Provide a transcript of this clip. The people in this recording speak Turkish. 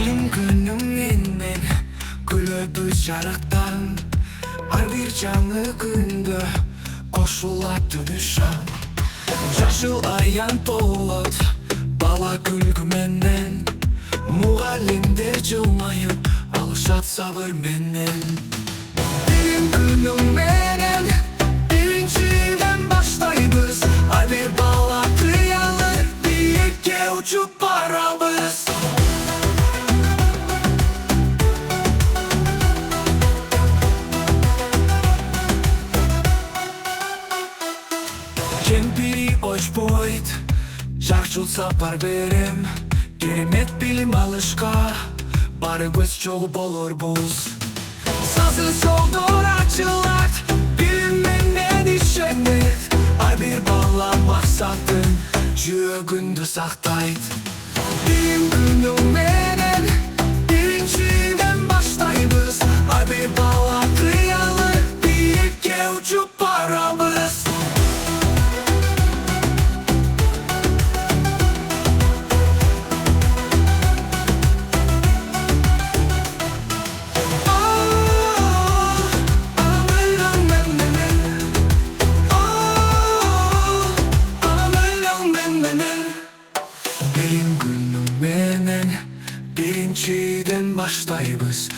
Benim günümün gülübü çaraktan her bir canlı günde koşular dönüşen Yaşıl ayan polat bala gülgümenden Muhallimde cılmayıp alışat sabır menden Benim günümün birinciden başlayız Ay bir bala kıyalır birlikte uçup arabız Kempiri hoş boyut Şarçul sapar berim Gerimet bilim alışka Bari göz çok olur buz Sazı soldur açılat Bilinmene dişenit Ay bir bağlan maksatın Jüye gündü saktayt Bilim günümün birinciden başlayız Ay bir bağlan kıyalır birlikte uçup arabız Benim günümün birinciden başlayız